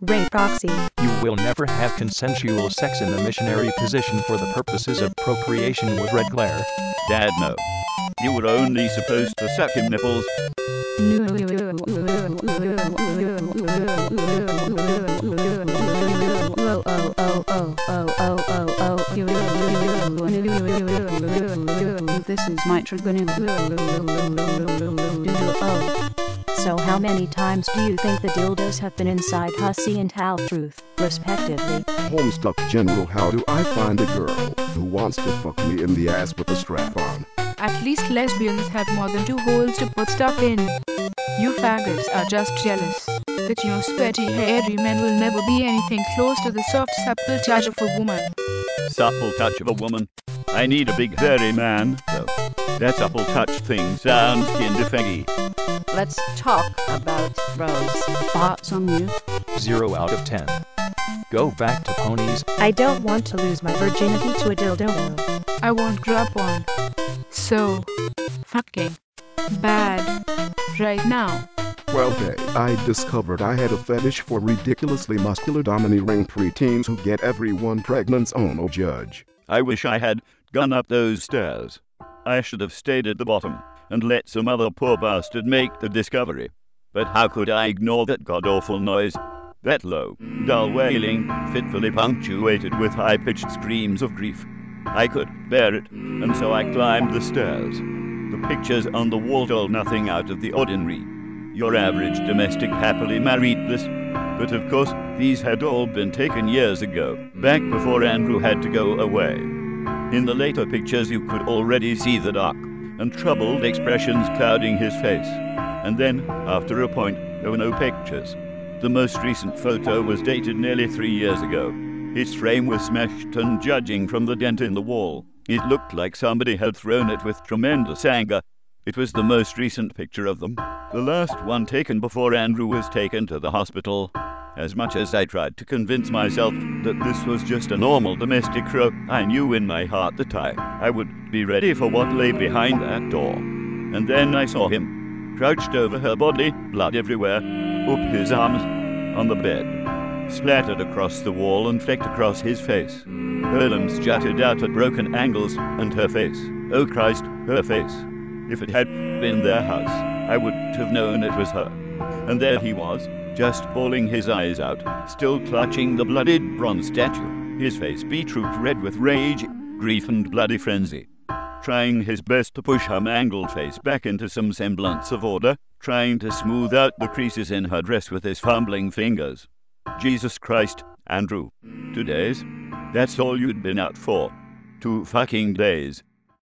Ray proxy. You will never have consensual sex in the missionary position for the purposes of procreation with red glare. Dad, no. You were only supposed to suck him nipples. This is my trigonal. So how many times do you think the dildos have been inside Hussy and Hal Truth, respectively? Homestuck General, how do I find a girl who wants to fuck me in the ass with a strap on? At least lesbians have more than 2 holes to put stuff in. You faggots are just jealous that your sweaty, hairy men will never be anything close to the soft, supple touch of a woman. Supple touch of a woman? I need a big, hairy man, though. That supple touch thing sounds kinda faggy. Let's talk about bros. Thoughts on you? 0 out of 10. Go back to ponies. I don't want to lose my virginity to a dildo. I won't drop one. So fucking bad right now. Well, hey, I discovered I had a fetish for ridiculously muscular domineering preteens who get everyone pregnant. Oh no, Judge. I wish I had gone up those stairs. I should have stayed at the bottom and let some other poor bastard make the discovery. But how could I ignore that god-awful noise? That low, dull wailing, fitfully punctuated with high-pitched screams of grief. I could bear it, and so I climbed the stairs. The pictures on the wall told nothing out of the ordinary. Your average domestic happily married bliss. But of course, these had all been taken years ago, back before Andrew had to go away. In the later pictures you could already see the dark and troubled expressions clouding his face. And then, after a point, there were no pictures. The most recent photo was dated nearly 3 years ago. Its frame was smashed, and judging from the dent in the wall, it looked like somebody had thrown it with tremendous anger. It was the most recent picture of them, the last one taken before Andrew was taken to the hospital. As much as I tried to convince myself that this was just a normal domestic crow, I knew in my heart that I would be ready for what lay behind that door. And then I saw him, crouched over her body, blood everywhere, up his arms, on the bed, splattered across the wall and flecked across his face. Her limbs jutted out at broken angles, and her face, oh Christ, her face. If it had been their house, I would have known it was her. And there he was, just bawling his eyes out, still clutching the bloodied bronze statue, his face beetroot red with rage, grief and bloody frenzy. Trying his best to push her mangled face back into some semblance of order, trying to smooth out the creases in her dress with his fumbling fingers. Jesus Christ, Andrew. 2 days? That's all you'd been out for. 2 fucking days.